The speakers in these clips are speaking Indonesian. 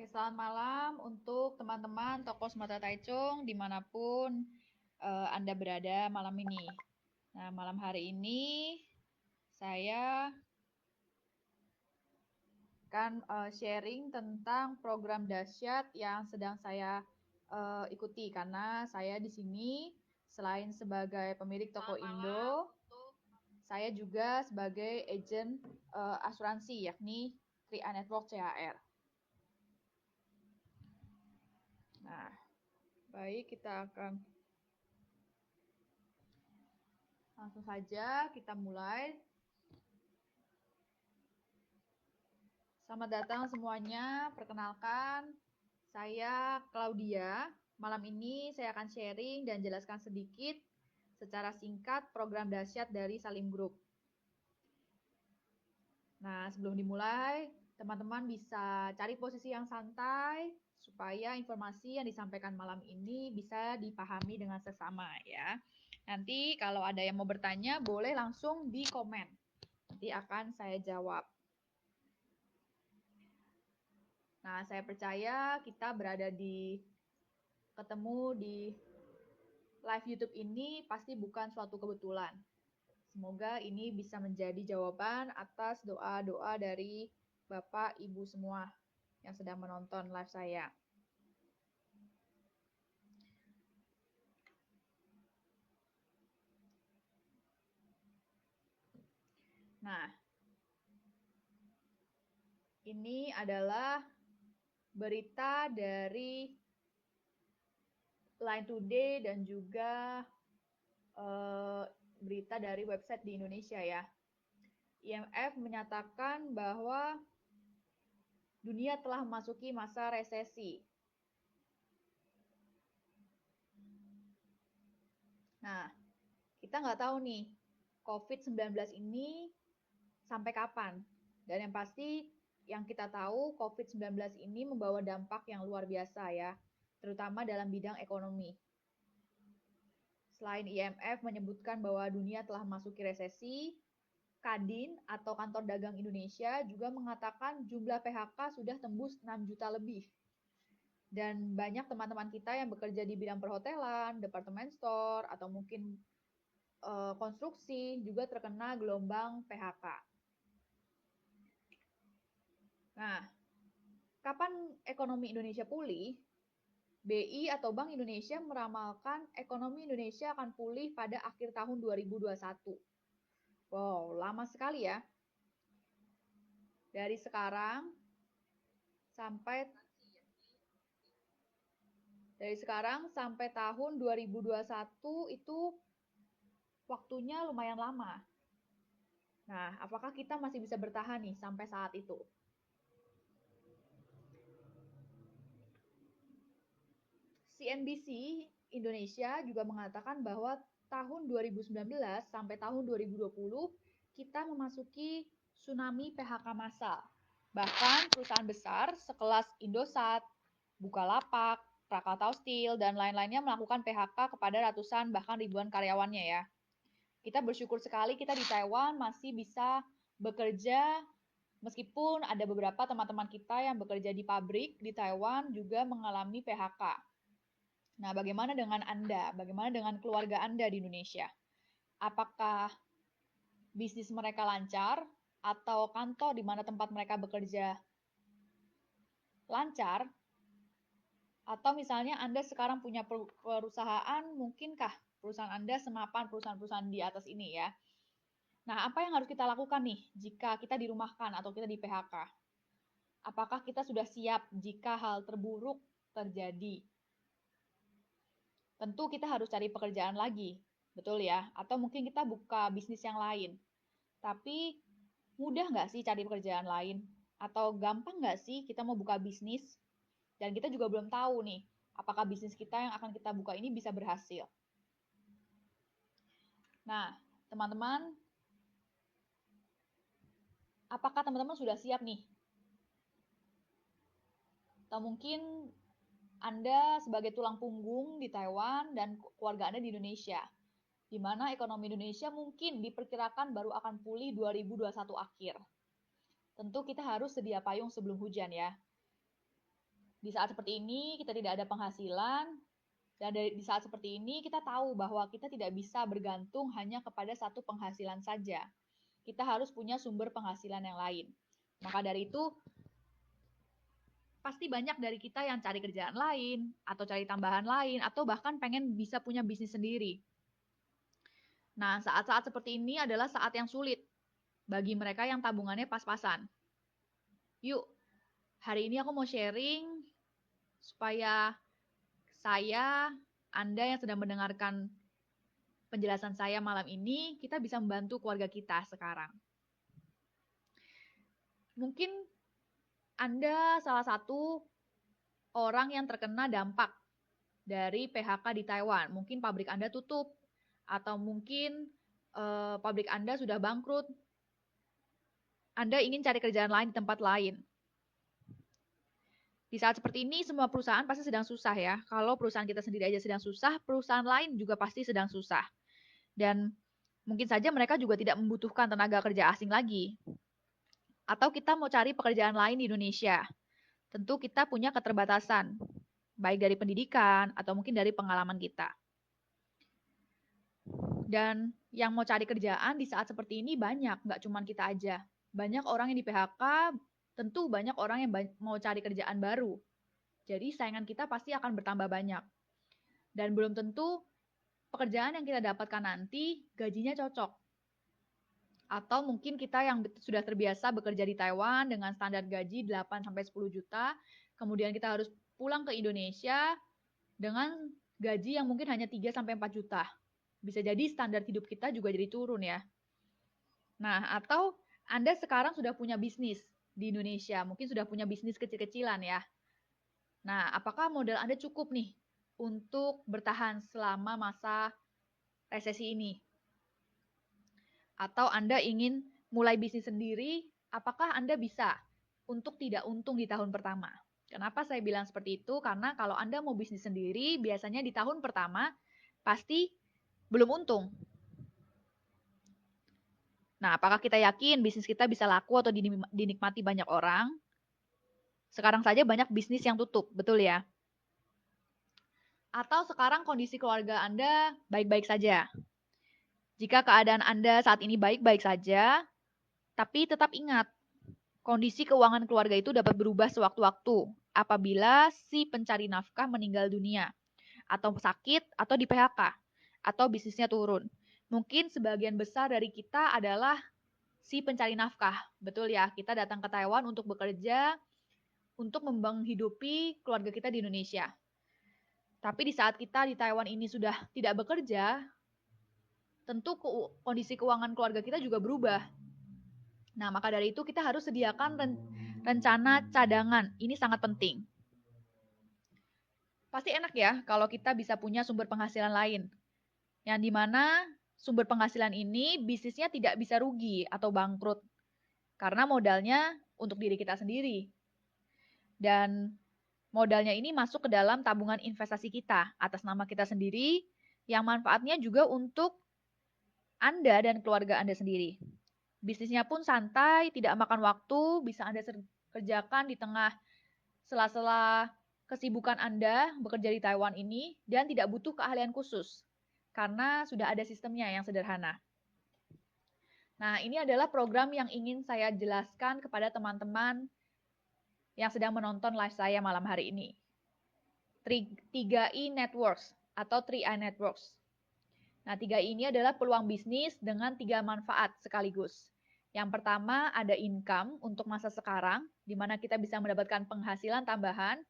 Oke, selamat malam untuk teman-teman toko Sumatera Taichung dimanapun Anda berada malam ini. Nah, malam hari ini saya akan sharing tentang program dahsyat yang sedang saya ikuti karena saya di sini selain sebagai pemilik toko Indo, saya juga sebagai agent asuransi yakni 3A Network CHR. Nah, baik, kita akan langsung saja kita mulai. Selamat datang semuanya. Perkenalkan, saya Claudia. Malam ini saya akan sharing dan jelaskan sedikit secara singkat program dahsyat dari Salim Group. Nah, sebelum dimulai, teman-teman bisa cari posisi yang santai supaya informasi yang disampaikan malam ini bisa dipahami dengan sesama ya. Nanti kalau ada yang mau bertanya, boleh langsung di komen. Nanti akan saya jawab. Nah, saya percaya kita ketemu di live YouTube ini pasti bukan suatu kebetulan. Semoga ini bisa menjadi jawaban atas doa-doa dari Bapak, Ibu semua yang sedang menonton live saya. Nah, ini adalah berita dari Line Today dan juga berita dari website di Indonesia ya. IMF menyatakan bahwa dunia telah memasuki masa resesi. Nah, kita nggak tahu nih, COVID-19 ini sampai kapan. Dan yang pasti, yang kita tahu, COVID-19 ini membawa dampak yang luar biasa ya, terutama dalam bidang ekonomi. Selain IMF menyebutkan bahwa dunia telah memasuki resesi, Kadin atau Kantor Dagang Indonesia juga mengatakan jumlah PHK sudah tembus 6 juta lebih. Dan banyak teman-teman kita yang bekerja di bidang perhotelan, departemen store, atau mungkin konstruksi juga terkena gelombang PHK. Nah, kapan ekonomi Indonesia pulih? BI atau Bank Indonesia meramalkan ekonomi Indonesia akan pulih pada akhir tahun 2021. Wow, lama sekali ya. Dari sekarang sampai tahun 2021 itu waktunya lumayan lama. Nah, apakah kita masih bisa bertahan nih sampai saat itu? CNBC Indonesia juga mengatakan bahwa tahun 2019 sampai tahun 2020 kita memasuki tsunami PHK massal. Bahkan perusahaan besar sekelas Indosat, Bukalapak, Krakatau Steel, dan lain-lainnya melakukan PHK kepada ratusan bahkan ribuan karyawannya ya. Kita bersyukur sekali kita di Taiwan masih bisa bekerja meskipun ada beberapa teman-teman kita yang bekerja di pabrik di Taiwan juga mengalami PHK. Nah, bagaimana dengan Anda? Bagaimana dengan keluarga Anda di Indonesia? Apakah bisnis mereka lancar atau kantor di mana tempat mereka bekerja lancar? Atau misalnya Anda sekarang punya perusahaan, mungkinkah perusahaan Anda semapan perusahaan-perusahaan di atas ini ya? Nah, apa yang harus kita lakukan nih jika kita dirumahkan atau kita di PHK? Apakah kita sudah siap jika hal terburuk terjadi? Tentu kita harus cari pekerjaan lagi, betul ya? Atau mungkin kita buka bisnis yang lain. Tapi mudah nggak sih cari pekerjaan lain? Atau gampang nggak sih kita mau buka bisnis? Dan kita juga belum tahu nih, apakah bisnis kita yang akan kita buka ini bisa berhasil. Nah, teman-teman, apakah teman-teman sudah siap nih? Atau mungkin Anda sebagai tulang punggung di Taiwan dan keluarga Anda di Indonesia, di mana ekonomi Indonesia mungkin diperkirakan baru akan pulih 2021 akhir. Tentu kita harus sedia payung sebelum hujan ya. Di saat seperti ini kita tidak ada penghasilan, dan di saat seperti ini kita tahu bahwa kita tidak bisa bergantung hanya kepada satu penghasilan saja. Kita harus punya sumber penghasilan yang lain. Maka dari itu, pasti banyak dari kita yang cari kerjaan lain, atau cari tambahan lain, atau bahkan pengen bisa punya bisnis sendiri. Nah, saat-saat seperti ini adalah saat yang sulit bagi mereka yang tabungannya pas-pasan. Yuk, hari ini aku mau sharing supaya saya, Anda yang sedang mendengarkan penjelasan saya malam ini, kita bisa membantu keluarga kita sekarang. Mungkin Anda salah satu orang yang terkena dampak dari PHK di Taiwan. Mungkin pabrik Anda tutup, atau mungkin pabrik Anda sudah bangkrut. Anda ingin cari kerjaan lain di tempat lain. Di saat seperti ini, semua perusahaan pasti sedang susah ya. Kalau perusahaan kita sendiri aja sedang susah, perusahaan lain juga pasti sedang susah. Dan mungkin saja mereka juga tidak membutuhkan tenaga kerja asing lagi. Atau kita mau cari pekerjaan lain di Indonesia. Tentu kita punya keterbatasan, baik dari pendidikan atau mungkin dari pengalaman kita. Dan yang mau cari kerjaan di saat seperti ini banyak, nggak cuma kita aja. Banyak orang yang di PHK, tentu banyak orang yang mau cari kerjaan baru. Jadi saingan kita pasti akan bertambah banyak. Dan belum tentu pekerjaan yang kita dapatkan nanti gajinya cocok. Atau mungkin kita yang sudah terbiasa bekerja di Taiwan dengan standar gaji 8-10 juta, kemudian kita harus pulang ke Indonesia dengan gaji yang mungkin hanya 3-4 juta. Bisa jadi standar hidup kita juga jadi turun ya. Nah, atau Anda sekarang sudah punya bisnis di Indonesia, mungkin sudah punya bisnis kecil-kecilan ya. Nah, apakah modal Anda cukup nih untuk bertahan selama masa resesi ini? Atau Anda ingin mulai bisnis sendiri, apakah Anda bisa untuk tidak untung di tahun pertama? Kenapa saya bilang seperti itu? Karena kalau Anda mau bisnis sendiri, biasanya di tahun pertama pasti belum untung. Nah, apakah kita yakin bisnis kita bisa laku atau dinikmati banyak orang? Sekarang saja banyak bisnis yang tutup, betul ya? Atau sekarang kondisi keluarga Anda baik-baik saja? Jika keadaan Anda saat ini baik-baik saja, tapi tetap ingat, kondisi keuangan keluarga itu dapat berubah sewaktu-waktu apabila si pencari nafkah meninggal dunia, atau sakit, atau di PHK, atau bisnisnya turun. Mungkin sebagian besar dari kita adalah si pencari nafkah. Betul ya, kita datang ke Taiwan untuk bekerja, untuk menghidupi keluarga kita di Indonesia. Tapi di saat kita di Taiwan ini sudah tidak bekerja, tentu kondisi keuangan keluarga kita juga berubah. Nah, maka dari itu kita harus sediakan rencana cadangan. Ini sangat penting. Pasti enak ya kalau kita bisa punya sumber penghasilan lain. Yang dimana sumber penghasilan ini bisnisnya tidak bisa rugi atau bangkrut. Karena modalnya untuk diri kita sendiri. Dan modalnya ini masuk ke dalam tabungan investasi kita atas nama kita sendiri, yang manfaatnya juga untuk Anda dan keluarga Anda sendiri. Bisnisnya pun santai, tidak makan waktu, bisa Anda kerjakan di tengah sela-sela kesibukan Anda bekerja di Taiwan ini, dan tidak butuh keahlian khusus, karena sudah ada sistemnya yang sederhana. Nah, ini adalah program yang ingin saya jelaskan kepada teman-teman yang sedang menonton live saya malam hari ini. 3i Networks atau 3i Networks. Nah, 3i ini adalah peluang bisnis dengan 3 manfaat sekaligus. Yang pertama ada income untuk masa sekarang, di mana kita bisa mendapatkan penghasilan tambahan.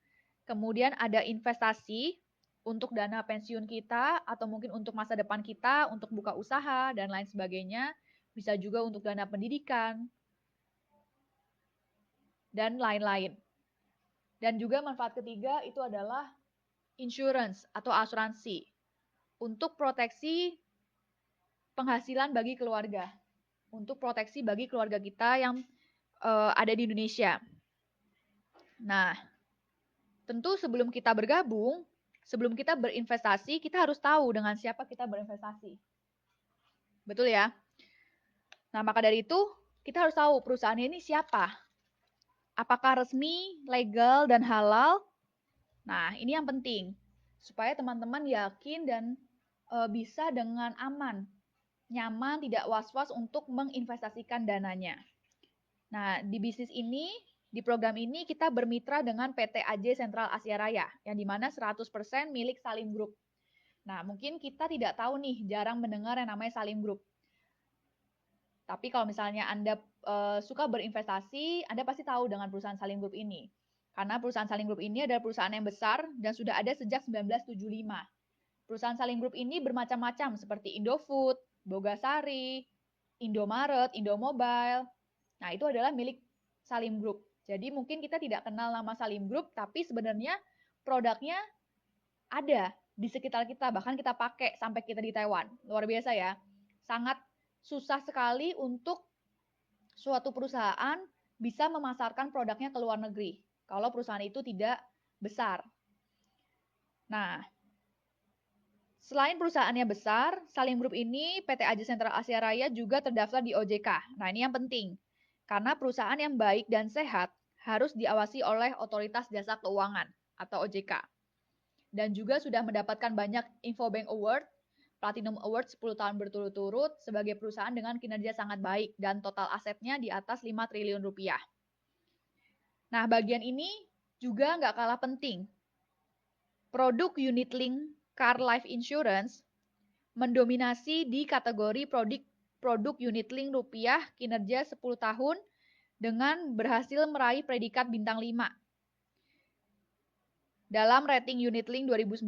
Kemudian ada investasi untuk dana pensiun kita, atau mungkin untuk masa depan kita, untuk buka usaha, dan lain sebagainya. Bisa juga untuk dana pendidikan, dan lain-lain. Dan juga manfaat ketiga itu adalah insurance atau asuransi untuk proteksi penghasilan bagi keluarga, untuk proteksi bagi keluarga kita yang ada di Indonesia. Nah, tentu sebelum kita bergabung, sebelum kita berinvestasi, kita harus tahu dengan siapa kita berinvestasi. Betul ya? Nah, maka dari itu, kita harus tahu perusahaan ini siapa. Apakah resmi, legal, dan halal, Nah, ini yang penting supaya teman-teman yakin dan bisa dengan aman, nyaman, tidak was-was untuk menginvestasikan dananya. Nah, di bisnis ini, di program ini kita bermitra dengan PT AJ Sentral Asia Raya, yang dimana 100% milik Salim Group. Nah, mungkin kita tidak tahu nih, jarang mendengar yang namanya Salim Group. Tapi kalau misalnya Anda suka berinvestasi, Anda pasti tahu dengan perusahaan Salim Group ini. Karena perusahaan Salim Group ini adalah perusahaan yang besar dan sudah ada sejak 1975. Perusahaan Salim Group ini bermacam-macam seperti Indofood, Bogasari, Indomaret, Indomobile. Nah, itu adalah milik Salim Group. Jadi mungkin kita tidak kenal nama Salim Group, tapi sebenarnya produknya ada di sekitar kita, bahkan kita pakai sampai kita di Taiwan. Luar biasa ya. Sangat susah sekali untuk suatu perusahaan bisa memasarkan produknya ke luar negeri kalau perusahaan itu tidak besar. Nah, selain perusahaannya besar, Salim Group ini, PT AJ Sentral Asia Raya juga terdaftar di OJK. Nah, ini yang penting. Karena perusahaan yang baik dan sehat harus diawasi oleh Otoritas Jasa Keuangan atau OJK. Dan juga sudah mendapatkan banyak Infobank Award, Platinum Award 10 tahun berturut-turut sebagai perusahaan dengan kinerja sangat baik dan total asetnya di atas 5 triliun rupiah. Nah, bagian ini juga nggak kalah penting. Produk Unit Link Car Life Insurance mendominasi di kategori produk unit link rupiah kinerja 10 tahun dengan berhasil meraih predikat bintang 5 dalam rating unit link 2019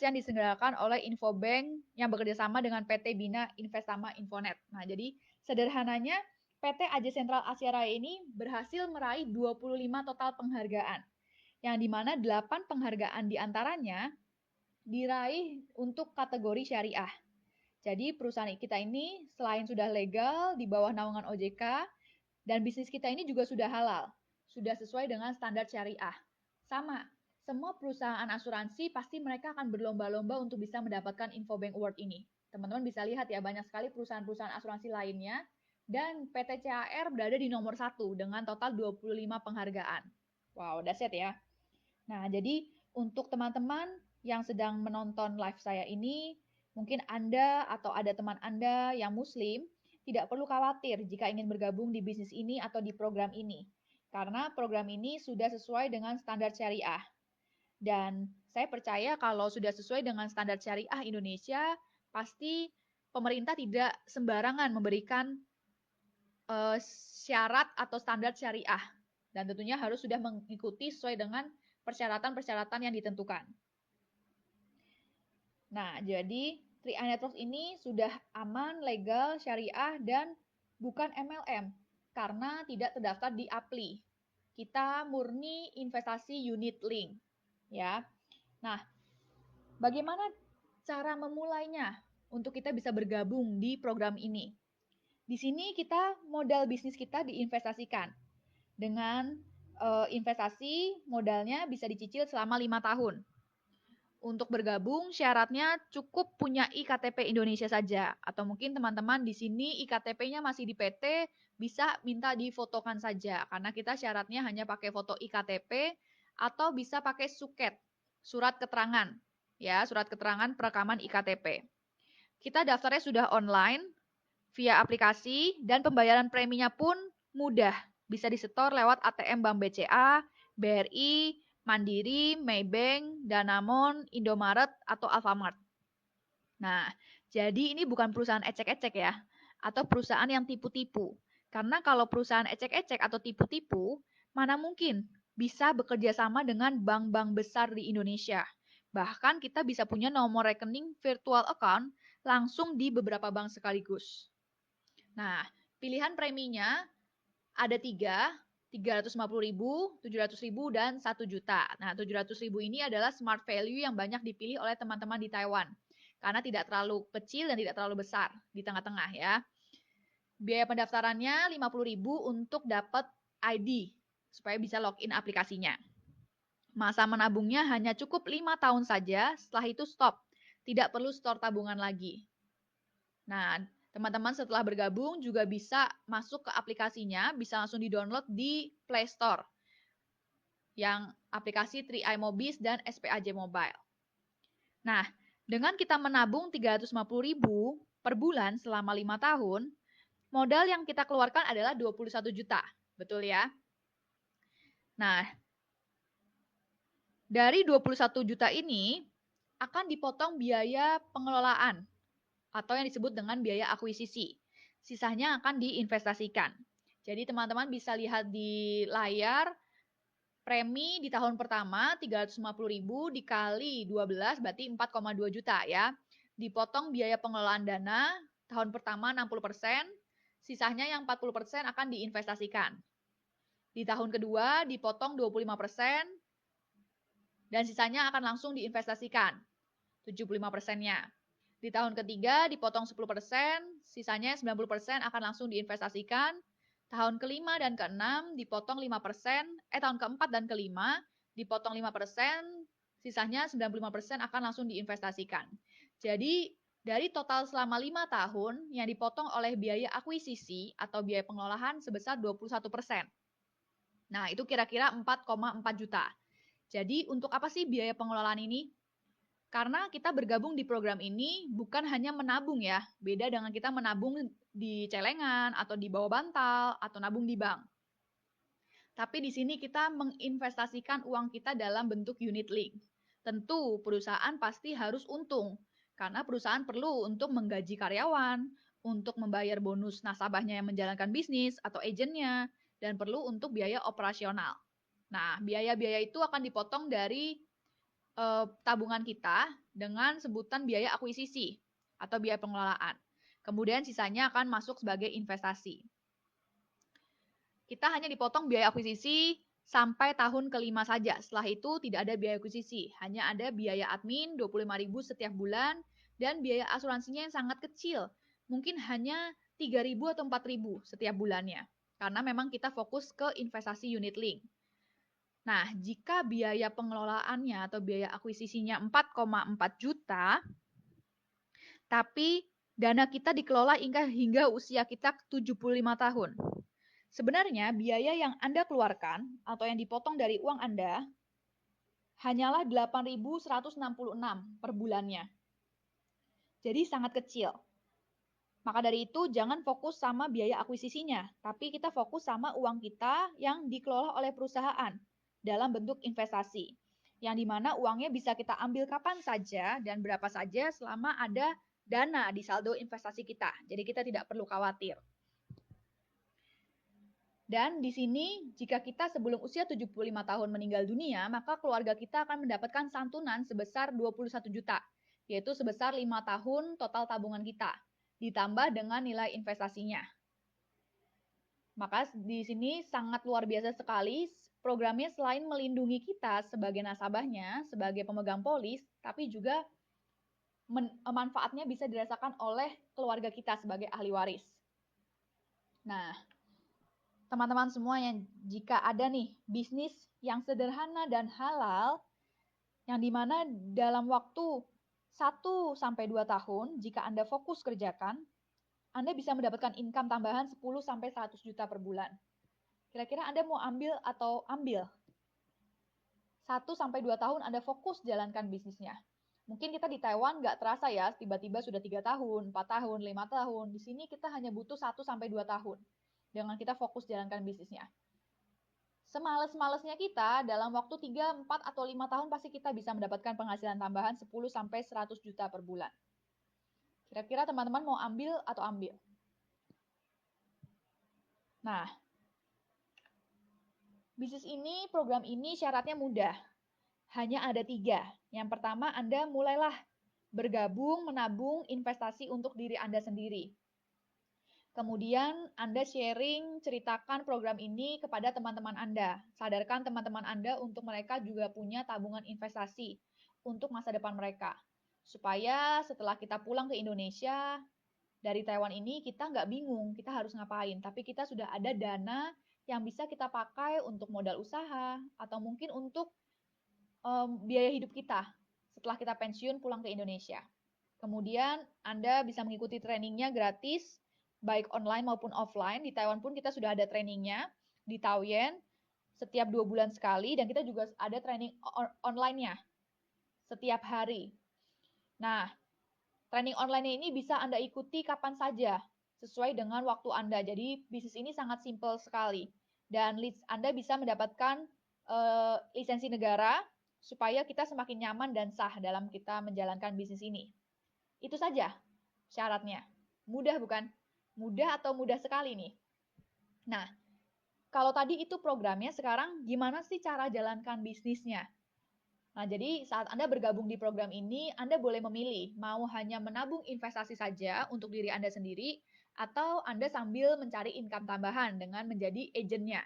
yang diselenggarakan oleh Infobank yang bekerjasama dengan PT Bina Investama Infonet. Nah, jadi sederhananya PT AJ Sentral Asia Raya ini berhasil meraih 25 total penghargaan, yang dimana 8 penghargaan diantaranya diraih untuk kategori syariah. Jadi perusahaan kita ini selain sudah legal di bawah naungan OJK, dan bisnis kita ini juga sudah halal, sudah sesuai dengan standar syariah. Sama, semua perusahaan asuransi pasti mereka akan berlomba-lomba untuk bisa mendapatkan Infobank Award ini. Teman-teman bisa lihat ya, banyak sekali perusahaan-perusahaan asuransi lainnya, dan PT CAR berada di nomor 1 dengan total 25 penghargaan. Wow, dahsyat ya. Nah, jadi untuk teman-teman yang sedang menonton live saya ini, mungkin Anda atau ada teman Anda yang Muslim, tidak perlu khawatir jika ingin bergabung di bisnis ini atau di program ini. Karena program ini sudah sesuai dengan standar syariah. Dan saya percaya kalau sudah sesuai dengan standar syariah Indonesia, pasti pemerintah tidak sembarangan memberikan syarat atau standar syariah. Dan tentunya harus sudah mengikuti sesuai dengan persyaratan-persyaratan yang ditentukan. Nah, jadi 3i Networks ini sudah aman, legal, syariah, dan bukan MLM karena tidak terdaftar di APLI. Kita murni investasi unit link, ya. Nah, bagaimana cara memulainya untuk kita bisa bergabung di program ini? Di sini kita modal bisnis kita diinvestasikan dengan investasi modalnya bisa dicicil selama 5 tahun. Untuk bergabung, syaratnya cukup punya IKTP Indonesia saja. Atau mungkin teman-teman di sini IKTP-nya masih di PT, bisa minta difotokan saja. Karena kita syaratnya hanya pakai foto IKTP atau bisa pakai suket, surat keterangan. Ya, surat keterangan perekaman IKTP. Kita daftarnya sudah online, via aplikasi, dan pembayaran preminya pun mudah. Bisa disetor lewat ATM Bank BCA, BRI, Mandiri, Maybank, Danamon, Indomaret, atau Alfamart. Nah, jadi ini bukan perusahaan ecek-ecek ya, atau perusahaan yang tipu-tipu. Karena kalau perusahaan ecek-ecek atau tipu-tipu, mana mungkin bisa bekerja sama dengan bank-bank besar di Indonesia. Bahkan kita bisa punya nomor rekening virtual account langsung di beberapa bank sekaligus. Nah, pilihan preminya ada 350.000, 700.000, dan 1 juta. Nah, 700.000 ini adalah smart value yang banyak dipilih oleh teman-teman di Taiwan. Karena tidak terlalu kecil dan tidak terlalu besar di tengah-tengah ya. Biaya pendaftarannya 50.000 untuk dapat ID supaya bisa login aplikasinya. Masa menabungnya hanya cukup 5 tahun saja, setelah itu stop. Tidak perlu store tabungan lagi. Nah, teman-teman setelah bergabung juga bisa masuk ke aplikasinya, bisa langsung di-download di Play Store. yang aplikasi 3i Mobis dan SPAJ Mobile. Nah, dengan kita menabung 350.000 per bulan selama 5 tahun, modal yang kita keluarkan adalah 21 juta. Betul ya? Nah, dari 21 juta ini akan dipotong biaya pengelolaan atau yang disebut dengan biaya akuisisi. Sisanya akan diinvestasikan. Jadi teman-teman bisa lihat di layar, premi di tahun pertama 350.000 dikali 12 berarti 4,2 juta ya. Dipotong biaya pengelolaan dana tahun pertama 60%, sisanya yang 40% akan diinvestasikan. Di tahun kedua dipotong 25%, dan sisanya akan langsung diinvestasikan, 75%-nya. Di tahun ketiga dipotong 10%, sisanya 90% akan langsung diinvestasikan. Tahun kelima dan keenam dipotong 5%, tahun keempat dan kelima dipotong 5%, sisanya 95% akan langsung diinvestasikan. Jadi dari total selama 5 tahun yang dipotong oleh biaya akuisisi atau biaya pengelolaan sebesar 21%. Nah, itu kira-kira 4,4 juta. Jadi untuk apa sih biaya pengelolaan ini? Karena kita bergabung di program ini bukan hanya menabung ya, beda dengan kita menabung di celengan atau di bawah bantal atau nabung di bank. Tapi di sini kita menginvestasikan uang kita dalam bentuk unit link. Tentu perusahaan pasti harus untung karena perusahaan perlu untuk menggaji karyawan, untuk membayar bonus nasabahnya yang menjalankan bisnis atau agennya, dan perlu untuk biaya operasional. Nah, biaya-biaya itu akan dipotong dari tabungan kita dengan sebutan biaya akuisisi atau biaya pengelolaan. Kemudian sisanya akan masuk sebagai investasi. Kita hanya dipotong biaya akuisisi sampai tahun kelima saja. Setelah itu tidak ada biaya akuisisi, hanya ada biaya admin 25.000 setiap bulan dan biaya asuransinya yang sangat kecil. Mungkin hanya 3.000 atau 4.000 setiap bulannya. Karena memang kita fokus ke investasi unit link. Nah, jika biaya pengelolaannya atau biaya akuisisinya 4,4 juta, tapi dana kita dikelola hingga usia kita 75 tahun. Sebenarnya biaya yang Anda keluarkan atau yang dipotong dari uang Anda hanyalah 8.166 per bulannya. Jadi sangat kecil. Maka dari itu jangan fokus sama biaya akuisisinya, tapi kita fokus sama uang kita yang dikelola oleh perusahaan dalam bentuk investasi. Yang dimana uangnya bisa kita ambil kapan saja dan berapa saja selama ada dana di saldo investasi kita. Jadi kita tidak perlu khawatir. Dan di sini jika kita sebelum usia 75 tahun meninggal dunia, maka keluarga kita akan mendapatkan santunan sebesar 21 juta, yaitu sebesar 5 tahun total tabungan kita, ditambah dengan nilai investasinya. Maka di sini sangat luar biasa sekali, programnya selain melindungi kita sebagai nasabahnya, sebagai pemegang polis, tapi juga manfaatnya bisa dirasakan oleh keluarga kita sebagai ahli waris. Nah, teman-teman semua yang jika ada nih bisnis yang sederhana dan halal, yang dimana dalam waktu 1-2 tahun, jika Anda fokus kerjakan, Anda bisa mendapatkan income tambahan 10-100 juta per bulan. Kira-kira Anda mau ambil atau ambil? 1-2 tahun Anda fokus jalankan bisnisnya. Mungkin kita di Taiwan nggak terasa ya, tiba-tiba sudah 3 tahun, 4 tahun, 5 tahun. Di sini kita hanya butuh 1-2 tahun dengan kita fokus jalankan bisnisnya. Semales-malesnya kita, dalam waktu 3, 4, atau 5 tahun pasti kita bisa mendapatkan penghasilan tambahan 10-100 juta per bulan. Kira-kira teman-teman mau ambil atau ambil? Nah, bisnis ini, program ini syaratnya mudah. Hanya ada 3. Yang pertama, Anda mulailah bergabung, menabung, investasi untuk diri Anda sendiri. Kemudian Anda sharing, ceritakan program ini kepada teman-teman Anda. Sadarkan teman-teman Anda untuk mereka juga punya tabungan investasi untuk masa depan mereka. Supaya setelah kita pulang ke Indonesia, dari Taiwan ini kita nggak bingung, kita harus ngapain. Tapi kita sudah ada dana yang bisa kita pakai untuk modal usaha, atau mungkin untuk biaya hidup kita setelah kita pensiun pulang ke Indonesia. Kemudian Anda bisa mengikuti trainingnya gratis, baik online maupun offline. Di Taiwan pun kita sudah ada trainingnya di Taoyuan. setiap 2 bulan sekali, dan kita juga ada training online-nya setiap hari. Nah, training online ini bisa Anda ikuti kapan saja, sesuai dengan waktu Anda. Jadi, bisnis ini sangat simpel sekali. Dan Anda bisa mendapatkan lisensi negara, supaya kita semakin nyaman dan sah dalam kita menjalankan bisnis ini. Itu saja syaratnya. Mudah bukan? Mudah atau mudah sekali nih? Nah, kalau tadi itu programnya, sekarang gimana sih cara jalankan bisnisnya? Nah, jadi saat Anda bergabung di program ini, Anda boleh memilih mau hanya menabung investasi saja untuk diri Anda sendiri, atau Anda sambil mencari income tambahan dengan menjadi agentnya.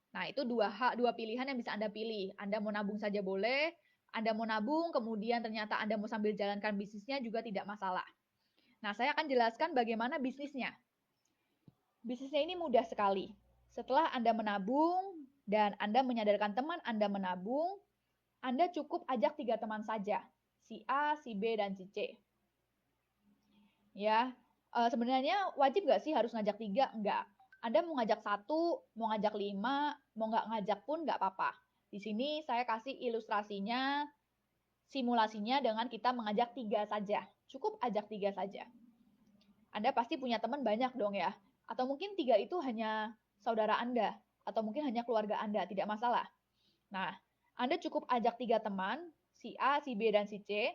Nah, itu dua pilihan yang bisa Anda pilih. Anda mau nabung saja boleh, Anda mau nabung, kemudian ternyata Anda mau sambil jalankan bisnisnya juga tidak masalah. Nah, saya akan jelaskan bagaimana bisnisnya. Bisnisnya ini mudah sekali. Setelah Anda menabung dan Anda menyadarkan teman Anda menabung, Anda cukup ajak 3 teman saja, si A, si B, dan si C. Ya, sebenarnya wajib nggak sih harus ngajak 3? Enggak. Anda mau ngajak 1, mau ngajak 5, mau nggak ngajak pun nggak apa-apa. Di sini saya kasih ilustrasinya, simulasinya dengan kita mengajak 3 saja. Cukup ajak 3 saja. Anda pasti punya teman banyak dong ya. Atau mungkin 3 itu hanya saudara Anda, atau mungkin hanya keluarga Anda, tidak masalah. Nah, Anda cukup ajak 3 teman, si A, si B, dan si C.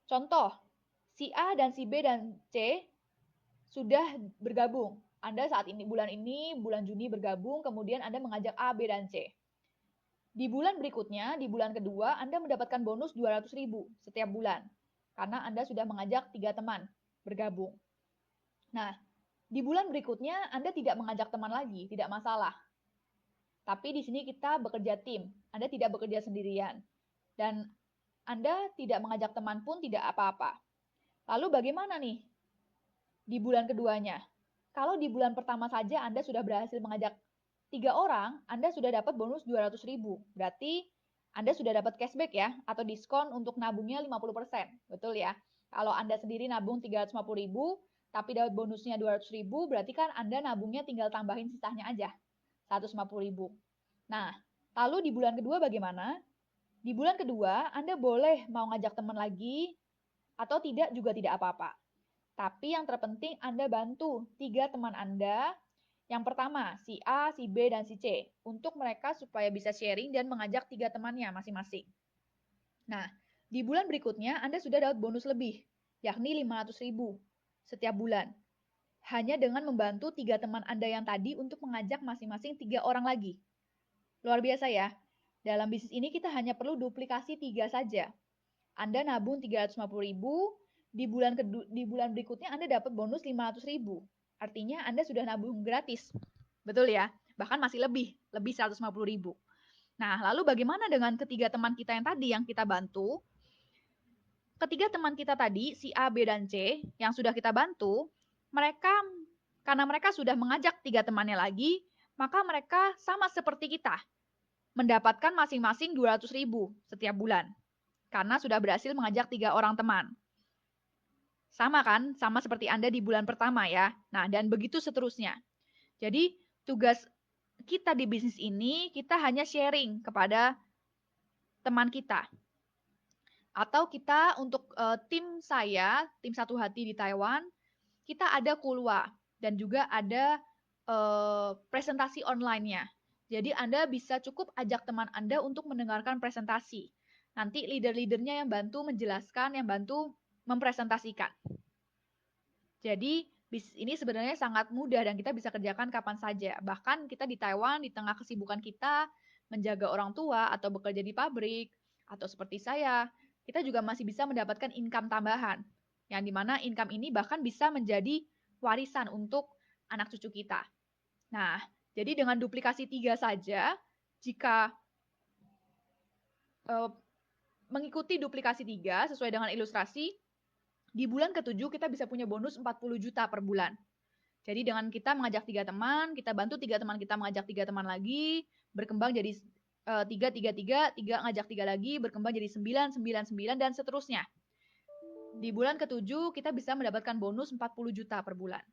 Contoh, si A dan si B dan C sudah bergabung. Anda saat ini, bulan Juni bergabung, kemudian Anda mengajak A, B, dan C. Di bulan berikutnya, di bulan kedua, Anda mendapatkan bonus 200.000 setiap bulan. Karena Anda sudah mengajak 3 teman bergabung. Nah, di bulan berikutnya Anda tidak mengajak teman lagi, tidak masalah. Tapi di sini kita bekerja tim, Anda tidak bekerja sendirian. Dan Anda tidak mengajak teman pun tidak apa-apa. Lalu bagaimana nih di bulan keduanya? Kalau di bulan pertama saja Anda sudah berhasil mengajak 3 orang, Anda sudah dapat bonus 200.000. Berarti Anda sudah dapat cashback ya, atau diskon untuk nabungnya 50%. Betul ya? Kalau Anda sendiri nabung 350.000, tapi dapat bonusnya 200.000, berarti kan Anda nabungnya tinggal tambahin sisanya aja, 150.000. Nah, lalu di bulan kedua bagaimana? Di bulan kedua, Anda boleh mau ngajak teman lagi, atau tidak juga tidak apa-apa. Tapi yang terpenting Anda bantu 3 teman Anda. Yang pertama, si A, si B, dan si C. Untuk mereka supaya bisa sharing dan mengajak 3 temannya masing-masing. Nah, di bulan berikutnya Anda sudah dapat bonus lebih, yakni 500.000 setiap bulan. Hanya dengan membantu 3 teman Anda yang tadi untuk mengajak masing-masing 3 orang lagi. Luar biasa ya. Dalam bisnis ini kita hanya perlu duplikasi 3 saja. Anda nabung 350.000, di bulan berikutnya Anda dapat bonus 500.000. Artinya Anda sudah nabung gratis. Betul ya? Bahkan masih lebih 150.000. Nah, lalu bagaimana dengan ketiga teman kita yang tadi yang kita bantu? Ketiga teman kita tadi, si A, B, dan C, yang sudah kita bantu, karena mereka sudah mengajak 3 temannya lagi, maka mereka sama seperti kita, mendapatkan masing-masing 200.000 setiap bulan. Karena sudah berhasil mengajak 3 orang teman. Sama kan? Sama seperti Anda di bulan pertama ya. Nah, dan begitu seterusnya. Jadi, tugas kita di bisnis ini, kita hanya sharing kepada teman kita. Atau kita untuk tim saya, tim Satu Hati di Taiwan, kita ada Kulwa dan juga ada presentasi online-nya. Jadi Anda bisa cukup ajak teman Anda untuk mendengarkan presentasi. Nanti leader-leadernya yang bantu menjelaskan, yang bantu mempresentasikan. Jadi bisnis ini sebenarnya sangat mudah dan kita bisa kerjakan kapan saja. Bahkan kita di Taiwan, di tengah kesibukan kita, menjaga orang tua atau bekerja di pabrik, atau seperti saya, kita juga masih bisa mendapatkan income tambahan. Yang dimana income ini bahkan bisa menjadi warisan untuk anak cucu kita. Nah, jadi dengan duplikasi 3 saja, jika mengikuti duplikasi 3 sesuai dengan ilustrasi, di bulan ke-7 kita bisa punya bonus 40 juta per bulan. Jadi dengan kita mengajak 3 teman, kita bantu 3 teman kita mengajak 3 teman lagi, berkembang jadi 3, 3, 3, 3 ngajak 3 lagi, berkembang jadi 9, 9, 9, dan seterusnya. Di bulan ke-7 kita bisa mendapatkan bonus 40 juta per bulan.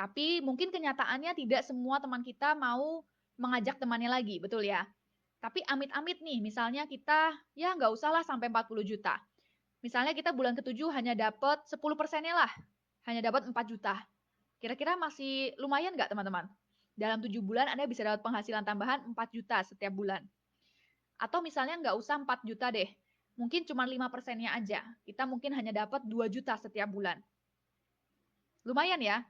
Tapi mungkin kenyataannya tidak semua teman kita mau mengajak temannya lagi, betul ya? Tapi amit-amit nih, misalnya kita ya nggak usah lah sampai 40 juta. Misalnya kita bulan ke-7 hanya dapat 10%-nya lah, hanya dapat 4 juta. Kira-kira masih lumayan nggak teman-teman? Dalam 7 bulan Anda bisa dapat penghasilan tambahan 4 juta setiap bulan. Atau misalnya nggak usah 4 juta deh, mungkin cuma 5%-nya aja. Kita mungkin hanya dapat 2 juta setiap bulan. Lumayan ya?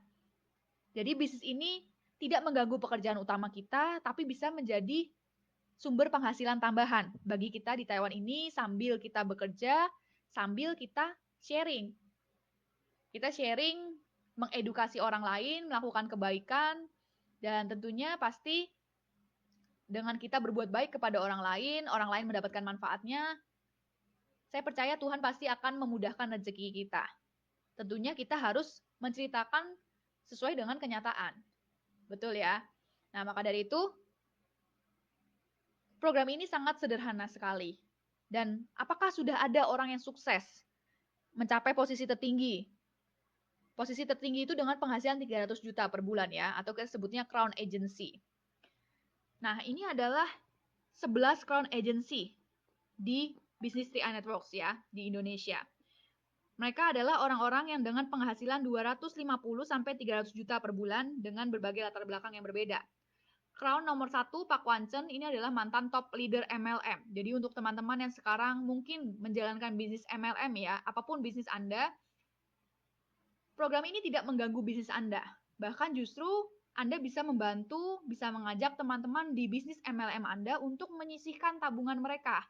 Jadi bisnis ini tidak mengganggu pekerjaan utama kita, tapi bisa menjadi sumber penghasilan tambahan bagi kita di Taiwan ini sambil kita bekerja, sambil kita sharing. Kita sharing, mengedukasi orang lain, melakukan kebaikan, dan tentunya pasti dengan kita berbuat baik kepada orang lain mendapatkan manfaatnya, saya percaya Tuhan pasti akan memudahkan rezeki kita. Tentunya kita harus menceritakan sesuai dengan kenyataan. Betul ya? Nah, maka dari itu, program ini sangat sederhana sekali. Dan apakah sudah ada orang yang sukses mencapai posisi tertinggi? Posisi tertinggi itu dengan penghasilan 300 juta per bulan ya, atau kita sebutnya Crown Agency. Nah, ini adalah 11 Crown Agency di Business 3i Networks ya, di Indonesia. Mereka adalah orang-orang yang dengan penghasilan 250 sampai 300 juta per bulan dengan berbagai latar belakang yang berbeda. Crown nomor 1, Pak Wancen, ini adalah mantan top leader MLM. Jadi untuk teman-teman yang sekarang mungkin menjalankan bisnis MLM ya, apapun bisnis Anda, program ini tidak mengganggu bisnis Anda. Bahkan justru Anda bisa membantu, bisa mengajak teman-teman di bisnis MLM Anda untuk menyisihkan tabungan mereka.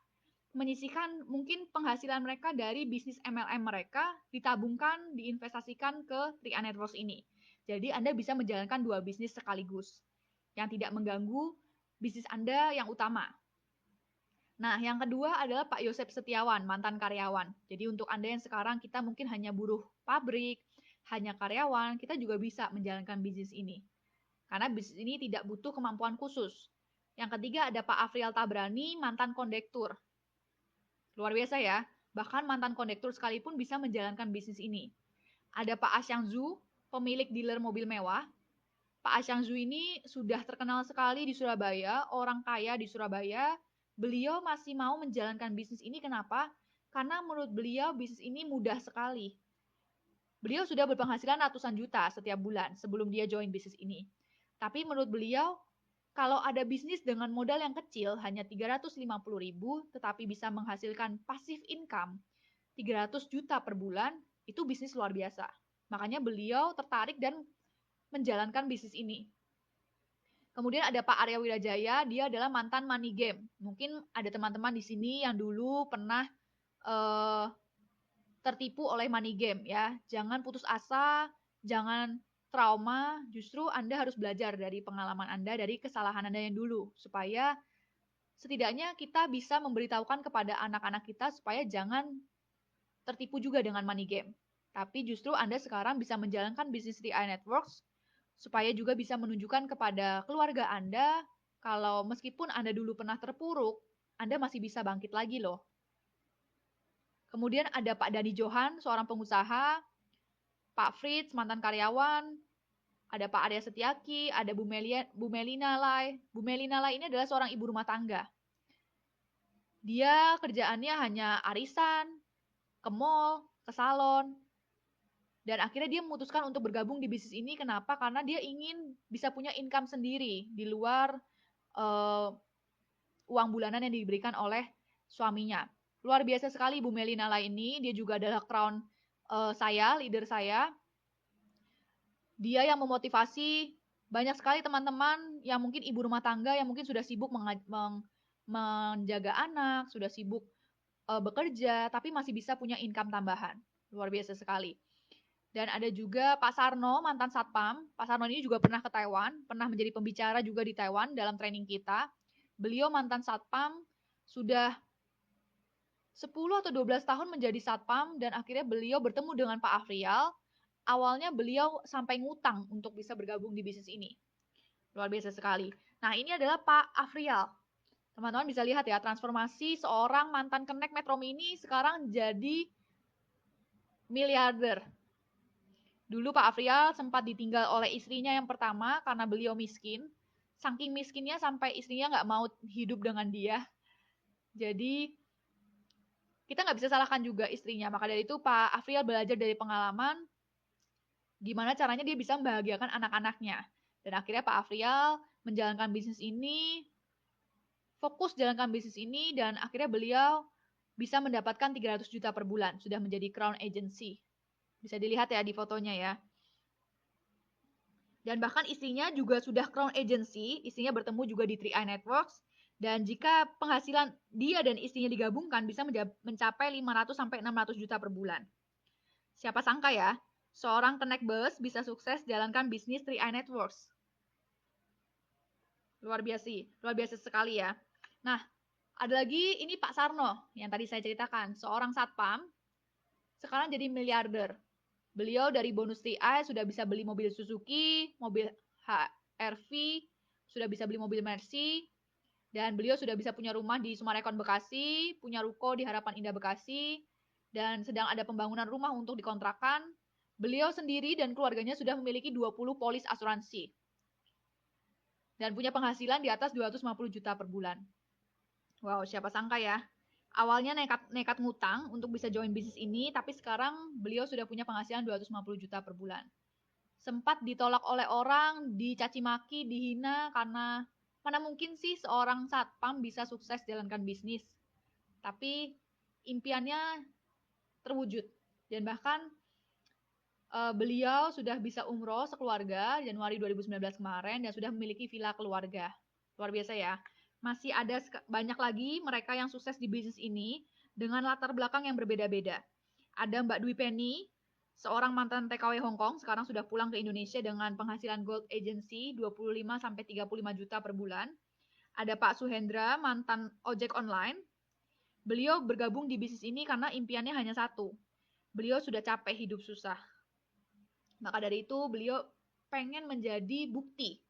Menyisihkan mungkin penghasilan mereka dari bisnis MLM mereka, ditabungkan, diinvestasikan ke 3i Networks ini. Jadi Anda bisa menjalankan dua bisnis sekaligus, yang tidak mengganggu bisnis Anda yang utama. Nah, yang kedua adalah Pak Yosep Setiawan, mantan karyawan. Jadi untuk Anda yang sekarang kita mungkin hanya buruh pabrik, hanya karyawan, kita juga bisa menjalankan bisnis ini. Karena bisnis ini tidak butuh kemampuan khusus. Yang ketiga ada Pak Afrial Tabrani, mantan kondektur. Luar biasa ya, bahkan mantan kondektur sekalipun bisa menjalankan bisnis ini. Ada Pak Asyang Zhu, pemilik dealer mobil mewah. Pak Asyang Zhu ini sudah terkenal sekali di Surabaya, orang kaya di Surabaya. Beliau masih mau menjalankan bisnis ini, kenapa? Karena menurut beliau bisnis ini mudah sekali. Beliau sudah berpenghasilan ratusan juta setiap bulan sebelum dia join bisnis ini. Tapi menurut beliau, kalau ada bisnis dengan modal yang kecil, hanya 350.000, tetapi bisa menghasilkan passive income, 300 juta per bulan, itu bisnis luar biasa. Makanya beliau tertarik dan menjalankan bisnis ini. Kemudian ada Pak Arya Wirajaya, dia adalah mantan money game. Mungkin ada teman-teman di sini yang dulu pernah tertipu oleh money game ya. Jangan putus asa, jangan trauma, justru Anda harus belajar dari pengalaman Anda, dari kesalahan Anda yang dulu, supaya setidaknya kita bisa memberitahukan kepada anak-anak kita supaya jangan tertipu juga dengan money game. Tapi justru Anda sekarang bisa menjalankan bisnis 3i Networks, supaya juga bisa menunjukkan kepada keluarga Anda, kalau meskipun Anda dulu pernah terpuruk, Anda masih bisa bangkit lagi loh. Kemudian ada Pak Dani Johan, seorang pengusaha, Pak Fritz, mantan karyawan, ada Pak Arya Setiaki, ada Bu Melina Lai. Bu Melina Lai ini adalah seorang ibu rumah tangga. Dia kerjaannya hanya arisan, ke mall, ke salon, dan akhirnya dia memutuskan untuk bergabung di bisnis ini. Kenapa? Karena dia ingin bisa punya income sendiri di luar uang bulanan yang diberikan oleh suaminya. Luar biasa sekali Bu Melina Lai ini, dia juga adalah crown leader saya. Dia yang memotivasi banyak sekali teman-teman yang mungkin ibu rumah tangga yang mungkin sudah sibuk menjaga anak, sudah sibuk bekerja, tapi masih bisa punya income tambahan. Luar biasa sekali. Dan ada juga Pak Sarno, mantan Satpam. Pak Sarno ini juga pernah ke Taiwan, pernah menjadi pembicara juga di Taiwan dalam training kita. Beliau mantan Satpam, sudah 10 atau 12 tahun menjadi Satpam, dan akhirnya beliau bertemu dengan Pak Afrial. Awalnya beliau sampai ngutang untuk bisa bergabung di bisnis ini. Luar biasa sekali. Nah, ini adalah Pak Afrial. Teman-teman bisa lihat ya, transformasi seorang mantan Connect Metro Mini sekarang jadi miliarder. Dulu Pak Afrial sempat ditinggal oleh istrinya yang pertama karena beliau miskin. Saking miskinnya sampai istrinya nggak mau hidup dengan dia. Jadi kita nggak bisa salahkan juga istrinya. Maka dari itu Pak Afrial belajar dari pengalaman gimana caranya dia bisa membahagiakan anak-anaknya. Dan akhirnya Pak Afrial menjalankan bisnis ini, fokus jalankan bisnis ini, dan akhirnya beliau bisa mendapatkan 300 juta per bulan. Sudah menjadi Crown Agency. Bisa dilihat ya di fotonya ya. Dan bahkan istrinya juga sudah Crown Agency, istrinya bertemu juga di 3i Networks, dan jika penghasilan dia dan istrinya digabungkan bisa mencapai 500 sampai 600 juta per bulan. Siapa sangka ya, seorang kenek bus bisa sukses jalankan bisnis 3i Networks. Luar biasa sekali ya. Nah, ada lagi ini Pak Sarno yang tadi saya ceritakan, seorang satpam sekarang jadi miliarder. Beliau dari bonus 3i sudah bisa beli mobil Suzuki, mobil HR-V, sudah bisa beli mobil Mercy, dan beliau sudah bisa punya rumah di Sumarekon Bekasi, punya ruko di Harapan Indah Bekasi, dan sedang ada pembangunan rumah untuk dikontrakan. Beliau sendiri dan keluarganya sudah memiliki 20 polis asuransi. Dan punya penghasilan di atas 250 juta per bulan. Wow, siapa sangka ya. Awalnya nekat ngutang untuk bisa join bisnis ini, tapi sekarang beliau sudah punya penghasilan 250 juta per bulan. Sempat ditolak oleh orang, dicaci maki, dihina karena mana mungkin sih seorang satpam bisa sukses jalankan bisnis. Tapi impiannya terwujud. Dan bahkan beliau sudah bisa umroh sekeluarga Januari 2019 kemarin dan sudah memiliki villa keluarga. Luar biasa ya. Masih ada banyak lagi mereka yang sukses di bisnis ini dengan latar belakang yang berbeda-beda. Ada Mbak Dwi Penny, seorang mantan TKW Hong Kong, sekarang sudah pulang ke Indonesia dengan penghasilan Gold Agency 25 sampai 35 juta per bulan. Ada Pak Suhendra, mantan ojek online. Beliau bergabung di bisnis ini karena impiannya hanya satu. Beliau sudah capek hidup susah. Maka dari itu beliau pengen menjadi bukti,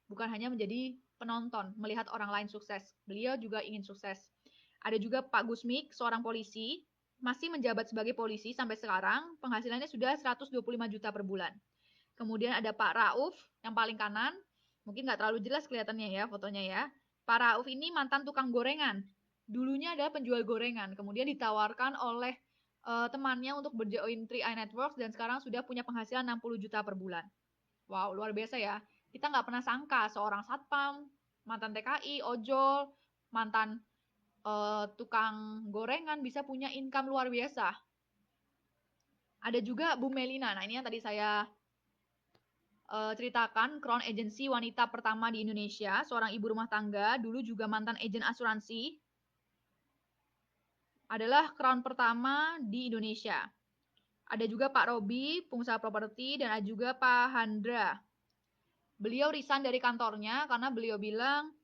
bukan hanya menjadi penonton, melihat orang lain sukses. Beliau juga ingin sukses. Ada juga Pak Gusmik, seorang polisi, masih menjabat sebagai polisi sampai sekarang, penghasilannya sudah 125 juta per bulan. Kemudian ada Pak Rauf, yang paling kanan, mungkin nggak terlalu jelas kelihatannya ya fotonya ya. Pak Rauf ini mantan tukang gorengan. Dulunya adalah penjual gorengan, kemudian ditawarkan oleh temannya untuk berjoin 3i Networks dan sekarang sudah punya penghasilan 60 juta per bulan. Wow, luar biasa ya. Kita nggak pernah sangka seorang satpam, mantan TKI, ojol, mantan tukang gorengan bisa punya income luar biasa. Ada juga Bu Melina. Nah, ini yang tadi saya ceritakan, Crown Agency wanita pertama di Indonesia, seorang ibu rumah tangga, dulu juga mantan agen asuransi, adalah Crown pertama di Indonesia. Ada juga Pak Robi, pengusaha properti, dan ada juga Pak Handra. Beliau resign dari kantornya karena beliau bilang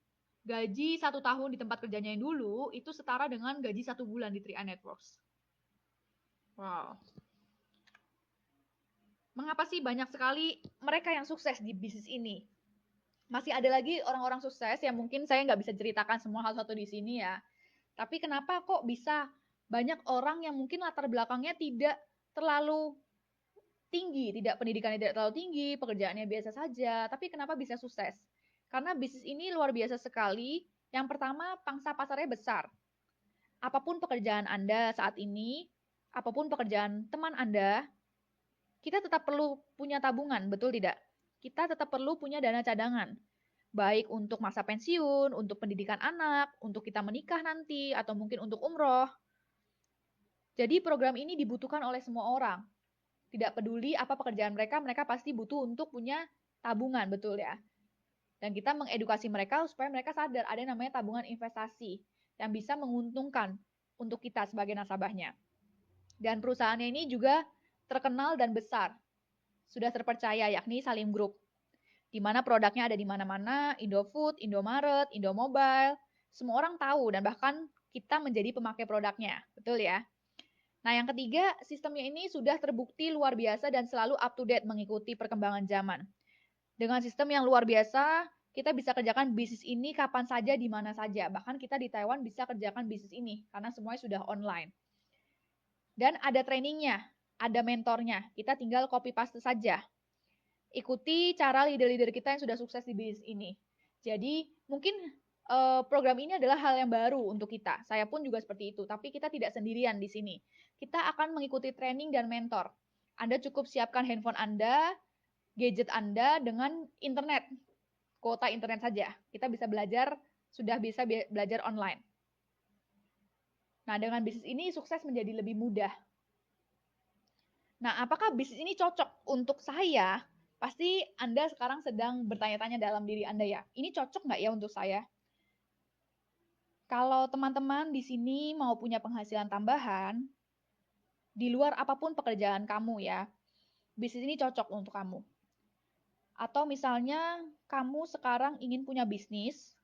gaji 1 tahun di tempat kerjanya yang dulu itu setara dengan gaji 1 bulan di 3i Networks. Wow. Mengapa sih banyak sekali mereka yang sukses di bisnis ini? Masih ada lagi orang-orang sukses yang mungkin saya nggak bisa ceritakan semua hal satu di sini ya. Tapi kenapa kok bisa banyak orang yang mungkin latar belakangnya tidak terlalu tinggi, tidak pendidikannya tidak terlalu tinggi, pekerjaannya biasa saja, tapi kenapa bisa sukses? Karena bisnis ini luar biasa sekali. Yang pertama, pangsa pasarnya besar. Apapun pekerjaan Anda saat ini, apapun pekerjaan teman Anda, kita tetap perlu punya tabungan, betul tidak? Kita tetap perlu punya dana cadangan. Baik untuk masa pensiun, untuk pendidikan anak, untuk kita menikah nanti, atau mungkin untuk umroh. Jadi program ini dibutuhkan oleh semua orang. Tidak peduli apa pekerjaan mereka, mereka pasti butuh untuk punya tabungan, betul ya? Dan kita mengedukasi mereka supaya mereka sadar ada yang namanya tabungan investasi yang bisa menguntungkan untuk kita sebagai nasabahnya. Dan perusahaannya ini juga terkenal dan besar. Sudah terpercaya, yakni Salim Group. Di mana produknya ada di mana-mana, Indofood, Indomaret, Indomobile, semua orang tahu dan bahkan kita menjadi pemakai produknya. Betul ya? Nah, yang ketiga, sistemnya ini sudah terbukti luar biasa dan selalu up to date mengikuti perkembangan zaman. Dengan sistem yang luar biasa, kita bisa kerjakan bisnis ini kapan saja, di mana saja. Bahkan kita di Taiwan bisa kerjakan bisnis ini, karena semuanya sudah online. Dan ada trainingnya. ada mentornya. Kita tinggal copy paste saja. Ikuti cara leader-leader kita yang sudah sukses di bisnis ini. Jadi mungkin program ini adalah hal yang baru untuk kita. Saya pun juga seperti itu, tapi kita tidak sendirian di sini. Kita akan mengikuti training dan mentor. Anda cukup siapkan handphone Anda, gadget Anda dengan internet, kuota internet saja. Kita bisa belajar, sudah bisa belajar online. Nah, dengan bisnis ini sukses menjadi lebih mudah. Nah, apakah bisnis ini cocok untuk saya? Pasti Anda sekarang sedang bertanya-tanya dalam diri Anda ya, ini cocok nggak ya untuk saya? Kalau teman-teman di sini mau punya penghasilan tambahan, di luar apapun pekerjaan kamu ya, bisnis ini cocok untuk kamu. Atau misalnya kamu sekarang ingin punya bisnis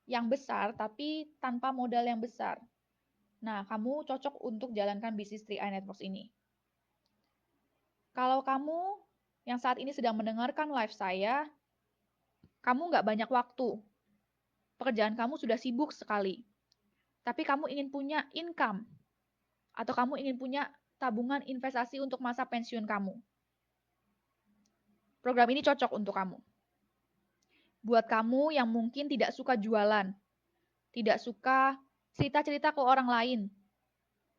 yang besar tapi tanpa modal yang besar. Nah, kamu cocok untuk jalankan bisnis 3i Networks ini. Kalau kamu yang saat ini sedang mendengarkan live saya, kamu nggak banyak waktu. Pekerjaan kamu sudah sibuk sekali. Tapi kamu ingin punya income. Atau kamu ingin punya tabungan investasi untuk masa pensiun kamu. Program ini cocok untuk kamu. Buat kamu yang mungkin tidak suka jualan, tidak suka cerita-cerita ke orang lain,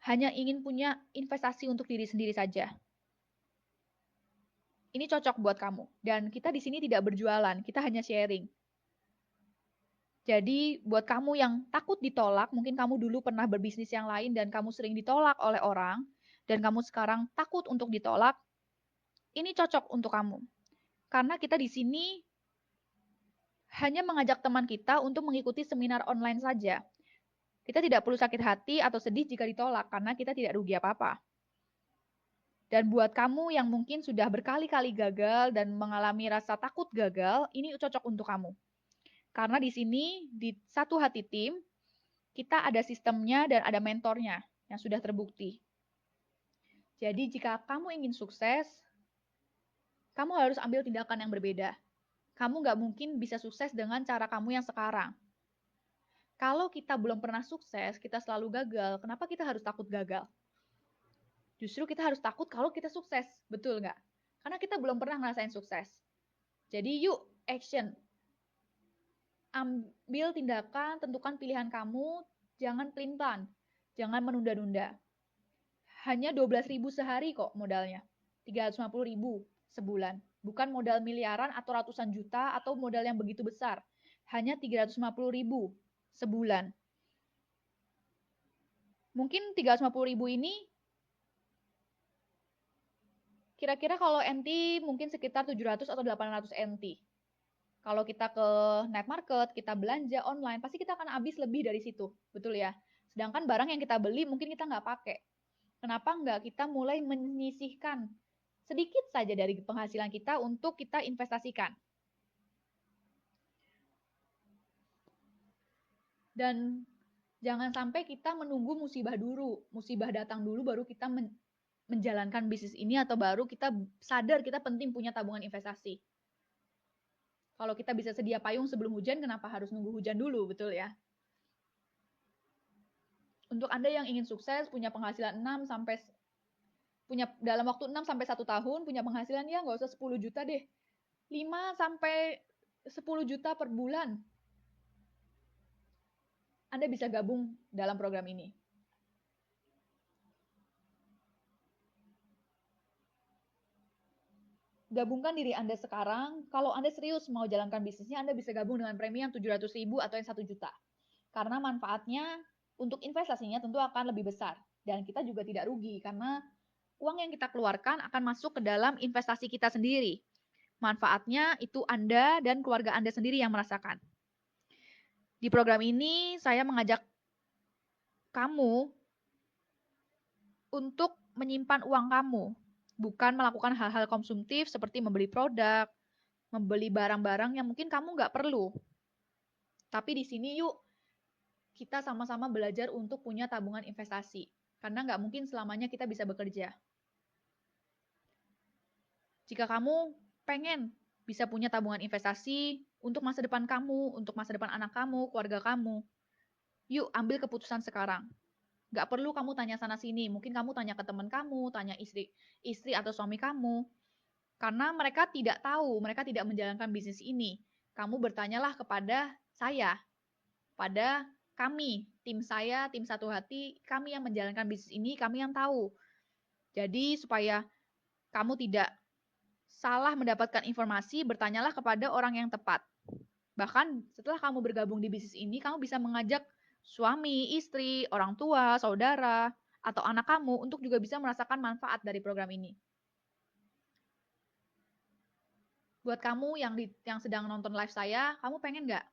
hanya ingin punya investasi untuk diri sendiri saja. Ini cocok buat kamu. Dan kita di sini tidak berjualan, kita hanya sharing. Jadi buat kamu yang takut ditolak, mungkin kamu dulu pernah berbisnis yang lain dan kamu sering ditolak oleh orang, dan kamu sekarang takut untuk ditolak, ini cocok untuk kamu. Karena kita di sini hanya mengajak teman kita untuk mengikuti seminar online saja. Kita tidak perlu sakit hati atau sedih jika ditolak, karena kita tidak rugi apa-apa. Dan buat kamu yang mungkin sudah berkali-kali gagal dan mengalami rasa takut gagal, ini cocok untuk kamu. Karena di sini, di Satu Hati Tim, kita ada sistemnya dan ada mentornya yang sudah terbukti. Jadi jika kamu ingin sukses, kamu harus ambil tindakan yang berbeda. Kamu nggak mungkin bisa sukses dengan cara kamu yang sekarang. Kalau kita belum pernah sukses, kita selalu gagal, kenapa kita harus takut gagal? Justru kita harus takut kalau kita sukses, betul nggak? Karena kita belum pernah ngerasain sukses. Jadi yuk, action. Ambil tindakan, tentukan pilihan kamu, jangan pelin-pelan, jangan menunda-nunda. Hanya 12.000 sehari kok modalnya, 350.000 sebulan. Bukan modal miliaran atau ratusan juta atau modal yang begitu besar. Hanya 350.000 sebulan. Mungkin 350.000 ini kira-kira kalau NT mungkin sekitar 700 atau 800 NT. Kalau kita ke night market, kita belanja online, pasti kita akan habis lebih dari situ, betul ya? Sedangkan barang yang kita beli mungkin kita nggak pakai. Kenapa nggak kita mulai menyisihkan sedikit saja dari penghasilan kita untuk kita investasikan? Dan jangan sampai kita menunggu musibah dulu, musibah datang dulu baru kita menjalankan bisnis ini atau baru kita sadar kita penting punya tabungan investasi. Kalau kita bisa sedia payung sebelum hujan, kenapa harus nunggu hujan dulu, betul ya? Untuk Anda yang ingin sukses, punya penghasilan 6 sampai punya dalam waktu 6 sampai 1 tahun, punya penghasilan ya nggak usah 10 juta deh. 5 sampai 10 juta per bulan. Anda bisa gabung dalam program ini. Gabungkan diri Anda sekarang. Kalau Anda serius mau jalankan bisnisnya, Anda bisa gabung dengan premi yang 700.000 atau yang 1 juta. Karena manfaatnya untuk investasinya tentu akan lebih besar. Dan kita juga tidak rugi karena uang yang kita keluarkan akan masuk ke dalam investasi kita sendiri. Manfaatnya itu Anda dan keluarga Anda sendiri yang merasakan. Di program ini saya mengajak kamu untuk menyimpan uang kamu, bukan melakukan hal-hal konsumtif seperti membeli produk, membeli barang-barang yang mungkin kamu nggak perlu. Tapi di sini yuk, kita sama-sama belajar untuk punya tabungan investasi. Karena nggak mungkin selamanya kita bisa bekerja. Jika kamu pengen bisa punya tabungan investasi untuk masa depan kamu, untuk masa depan anak kamu, keluarga kamu, yuk ambil keputusan sekarang. Nggak perlu kamu tanya sana-sini. Mungkin kamu tanya ke teman kamu, tanya istri atau suami kamu. Karena mereka tidak tahu, mereka tidak menjalankan bisnis ini. Kamu bertanyalah kepada saya, pada kami, tim saya, tim satu hati, kami yang menjalankan bisnis ini, kami yang tahu. Jadi supaya kamu tidak salah mendapatkan informasi, bertanyalah kepada orang yang tepat. Bahkan setelah kamu bergabung di bisnis ini, kamu bisa mengajak suami, istri, orang tua, saudara, atau anak kamu untuk juga bisa merasakan manfaat dari program ini. Buat kamu yang sedang nonton live saya, kamu pengen nggak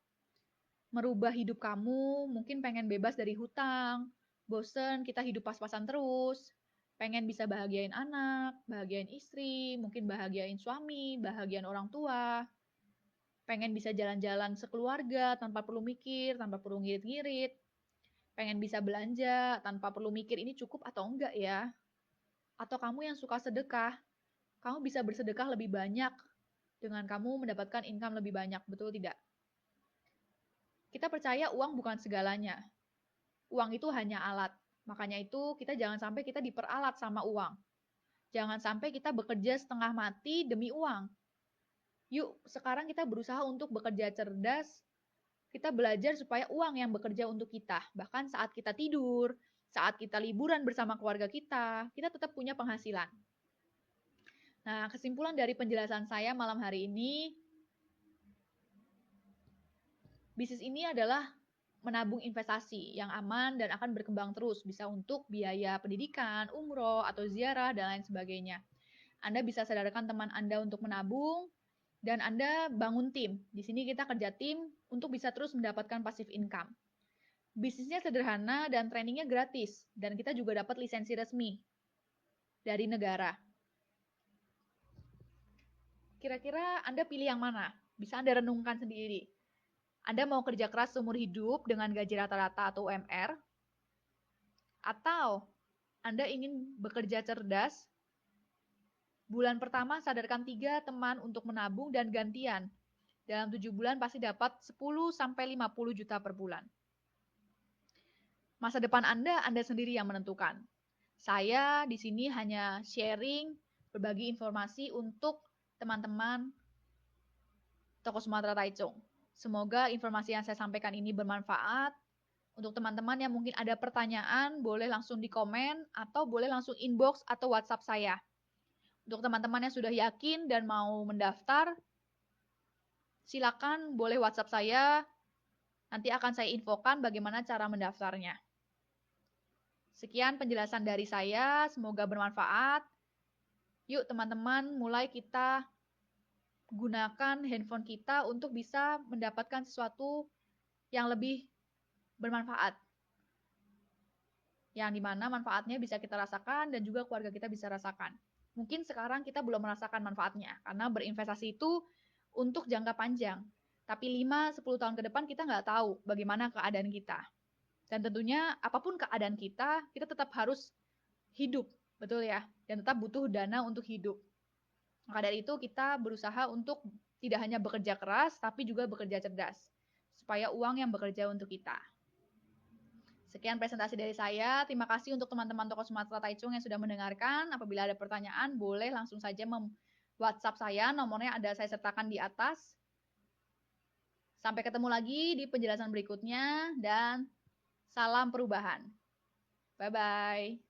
merubah hidup kamu? Mungkin pengen bebas dari hutang, bosen kita hidup pas-pasan terus, pengen bisa bahagiain anak, bahagiain istri, mungkin bahagiain suami, bahagiain orang tua, pengen bisa jalan-jalan sekeluarga tanpa perlu mikir, tanpa perlu ngirit-ngirit, pengen bisa belanja tanpa perlu mikir ini cukup atau enggak ya. Atau kamu yang suka sedekah, kamu bisa bersedekah lebih banyak dengan kamu mendapatkan income lebih banyak, betul tidak? Kita percaya uang bukan segalanya. Uang itu hanya alat. Makanya itu kita jangan sampai kita diperalat sama uang. Jangan sampai kita bekerja setengah mati demi uang. Yuk, sekarang kita berusaha untuk bekerja cerdas. Kita belajar supaya uang yang bekerja untuk kita. Bahkan saat kita tidur, saat kita liburan bersama keluarga kita tetap punya penghasilan. Nah, kesimpulan dari penjelasan saya malam hari ini, bisnis ini adalah menabung investasi yang aman dan akan berkembang terus, bisa untuk biaya pendidikan, umroh, atau ziarah, dan lain sebagainya. Anda bisa sadarkan teman Anda untuk menabung, dan Anda bangun tim. Di sini kita kerja tim untuk bisa terus mendapatkan passive income. Bisnisnya sederhana dan trainingnya gratis, dan kita juga dapat lisensi resmi dari negara. Kira-kira Anda pilih yang mana? Bisa Anda renungkan sendiri. Anda mau kerja keras seumur hidup dengan gaji rata-rata atau UMR? Atau Anda ingin bekerja cerdas? Bulan pertama sadarkan 3 teman untuk menabung dan gantian. Dalam 7 bulan pasti dapat 10-50 juta per bulan. Masa depan Anda sendiri yang menentukan. Saya di sini hanya sharing, berbagi informasi untuk teman-teman Toko Sumatera Taichung. Semoga informasi yang saya sampaikan ini bermanfaat. Untuk teman-teman yang mungkin ada pertanyaan, boleh langsung di komen atau boleh langsung inbox atau WhatsApp saya. Untuk teman-teman yang sudah yakin dan mau mendaftar, silakan boleh WhatsApp saya. Nanti akan saya infokan bagaimana cara mendaftarnya. Sekian penjelasan dari saya, semoga bermanfaat. Yuk teman-teman, mulai kita gunakan handphone kita untuk bisa mendapatkan sesuatu yang lebih bermanfaat. Yang dimana manfaatnya bisa kita rasakan dan juga keluarga kita bisa rasakan. Mungkin sekarang kita belum merasakan manfaatnya, karena berinvestasi itu untuk jangka panjang. Tapi 5-10 tahun ke depan kita nggak tahu bagaimana keadaan kita. Dan tentunya apapun keadaan kita tetap harus hidup, betul ya? Dan tetap butuh dana untuk hidup. Maka dari itu kita berusaha untuk tidak hanya bekerja keras, tapi juga bekerja cerdas. Supaya uang yang bekerja untuk kita. Sekian presentasi dari saya. Terima kasih untuk teman-teman Toko Sumatera Taichung yang sudah mendengarkan. Apabila ada pertanyaan, boleh langsung saja WhatsApp saya. Nomornya ada saya sertakan di atas. Sampai ketemu lagi di penjelasan berikutnya dan salam perubahan. Bye-bye.